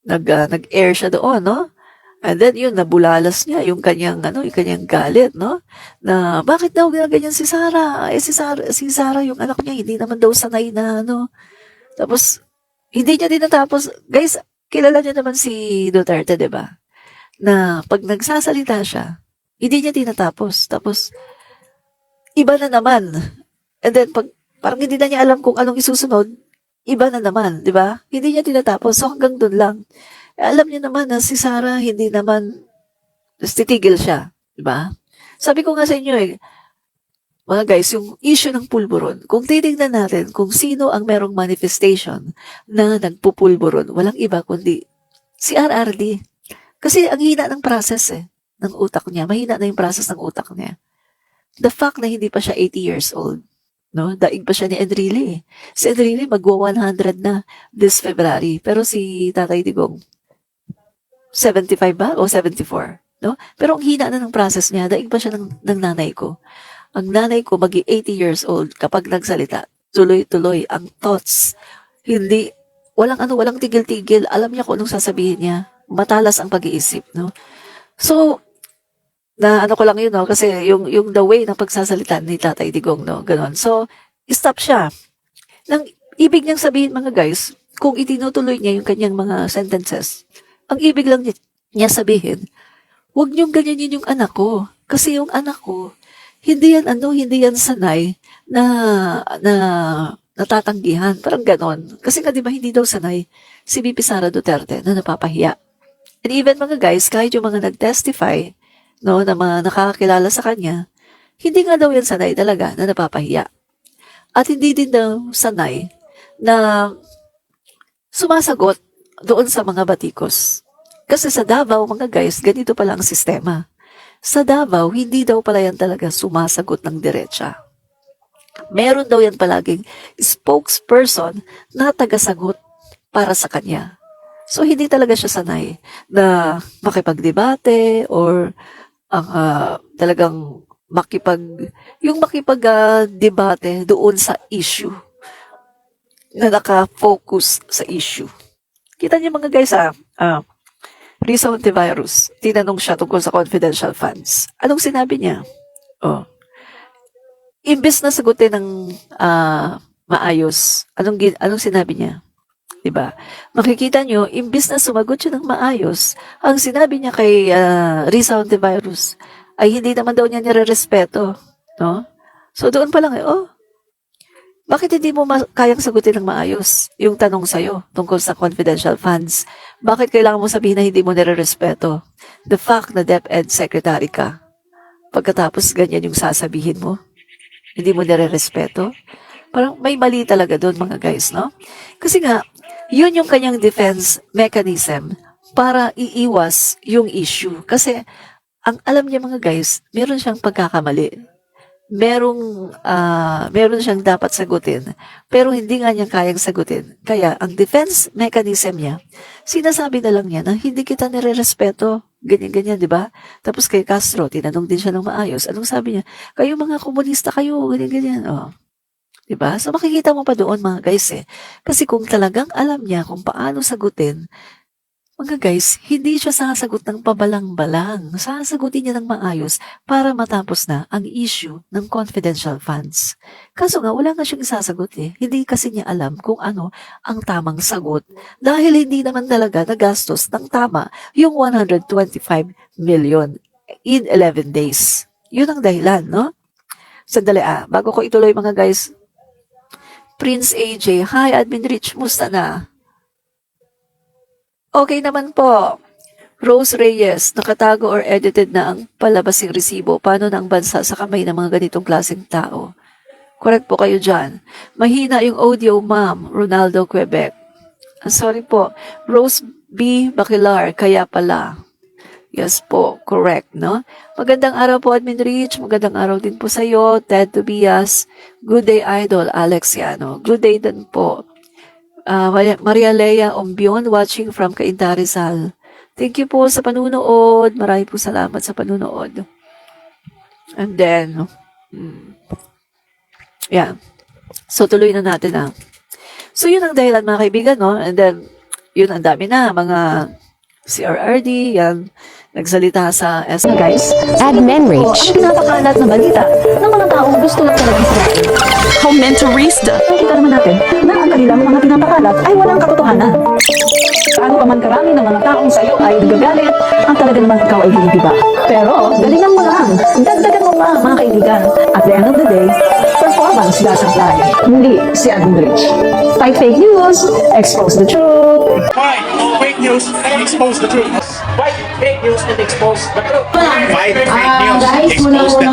nag-air siya doon, no? And then yun, nabulalas niya yung yung kanyang galit, no? Na bakit daw ganyan si Sarah? Si Sarah yung anak niya, hindi naman daw sanay na, ano. Tapos, hindi niya din natapos. Guys, kilala niyo naman si Duterte, di ba? Na pag nagsasalita siya, hindi niya tinatapos. Tapos, iba na naman. And then, parang hindi na niya alam kung anong isusunod, iba na naman, di ba? Hindi niya tinatapos. So, hanggang dun lang. Alam niya naman na si Sarah, hindi naman, titigil siya. Di ba? Sabi ko nga sa inyo mga guys, yung issue ng pulburon, kung titignan natin kung sino ang merong manifestation na nagpupulburon, walang iba kundi si RRD. Kasi ang hina ng process ng utak niya. Mahina na yung process ng utak niya. The fact na hindi pa siya 80 years old, no? Daig pa siya ni Enrile. Si Enrile magwa 100 na this February. Pero si Tatay Digong, 75 ba o 74? No? Pero ang hina na ng process niya, daig pa siya ng nanay ko. Ang nanay ko magi 80 years old kapag nagsalita, tuloy-tuloy ang thoughts. Walang tigil-tigil. Alam niya kung anong sasabihin niya. Matalas ang pag-iisip, no? So, na ano ko lang yun, no? Kasi yung the way ng pagsasalita ni Tatay Digong, no? Ganon. So, stop siya. Nang ibig niyang sabihin, mga guys, kung itinutuloy niya yung kanyang mga sentences, ang ibig lang niya sabihin, huwag niyong ganyanin yung anak ko. Kasi yung anak ko, hindi yan sanay na natatanggihan. Parang ganon. Kasi nga, di ba, hindi daw sanay si VP Sara Duterte na napapahiya. And even mga guys, kahit yung mga nag-testify, no, na mga nakakakilala sa kanya, hindi nga daw yan sanay talaga na napapahiya. At hindi din daw sanay na sumasagot doon sa mga batikos. Kasi sa Davao, mga guys, ganito pala ang sistema. Sa Davao, hindi daw pala yan talaga sumasagot ng diretsa. Meron daw yan palaging spokesperson na tagasagot para sa kanya. So, hindi talaga siya sanay na makipagdebate or talagang makipag-debate doon sa issue na naka-focus sa issue. Kita niyo mga guys, Risa Hontiveros, tinanong siya tungkol sa confidential funds. Anong sinabi niya? Imbes na sagutin ng maayos, anong sinabi niya? Diba? Makikita nyo, imbis na sumagot siya ng maayos, ang sinabi niya kay Risa Hontiveros ay hindi naman daw niya nire-respeto. No? So doon pa lang, bakit hindi mo kayang sagutin ng maayos yung tanong sa'yo tungkol sa confidential funds? Bakit kailangan mo sabihin na hindi mo nire-respeto? The fact na DepEd Secretary ka, pagkatapos ganyan yung sasabihin mo, hindi mo nire-respeto? Parang may mali talaga doon mga guys, no? Kasi nga, yun yung kanyang defense mechanism para iiwas yung issue. Kasi, ang alam niya mga guys, meron siyang pagkakamali. Meron siyang dapat sagutin, pero hindi nga niya kayang sagutin. Kaya, ang defense mechanism niya, sinasabi na lang niya na hindi kita nire-respeto. Ganyan-ganyan, di ba? Tapos kay Castro, tinanong din siya ng maayos. Anong sabi niya? Kayo mga komunista kayo, ganyan-ganyan. Diba? So makikita mo pa doon mga guys Kasi kung talagang alam niya kung paano sagutin, mga guys, hindi siya sasagot ng pabalang-balang. Sasagutin niya ng maayos para matapos na ang issue ng confidential funds. Kaso nga, wala nga siyang sasagot Hindi kasi niya alam kung ano ang tamang sagot. Dahil hindi naman talaga nagastos ng tama yung 125 million in 11 days. Yun ang dahilan, no? Sandali bago ko ituloy mga guys, Prince AJ, hi Admin Rich, musta na? Okay naman po. Rose Reyes, nakatago or edited na ang palabasing resibo. Paano na ang bansa sa kamay ng mga ganitong klaseng tao? Correct po kayo dyan. Mahina yung audio, ma'am. Ronaldo, Quebec. Sorry po. Rose B. Bakilar, kaya pala. Yes po, correct, no? Magandang araw po, Admin Rich. Magandang araw din po sa iyo, Ted Tobias. Good day, Idol, Alex Yano. Good day din po. Maria Lea Ombion, watching from Cainta Rizal. Thank you po sa panunood. Marami po salamat sa panunood. And then, yeah. So, tuloy na natin So, yun ang dahilan mga kaibigan, no? And then, yun ang dami na, mga CRRD, yan, nagsalita sa guys. Admin reach. Ang pinapakalat na balita ng mga taong gusto lang talaga Israel. Comentarista. Nakita naman natin na ang kanilang mga pinapakalat ay walang katotohanan. Paano pa man karami ng mga taong sa iyo ay gagalit, ang talaga naman ikaw ay hindi ba? Pero, galingan mo lang. Dagdagan mo pa, mga kaibigan. At the end of the day, performance doesn't lie. Muli, si Admin Rich. Fight fake news, expose the truth. Fight fake news and expose the truth. Fight fake news and expose the truth. Fight fake news, Guys, mula expose po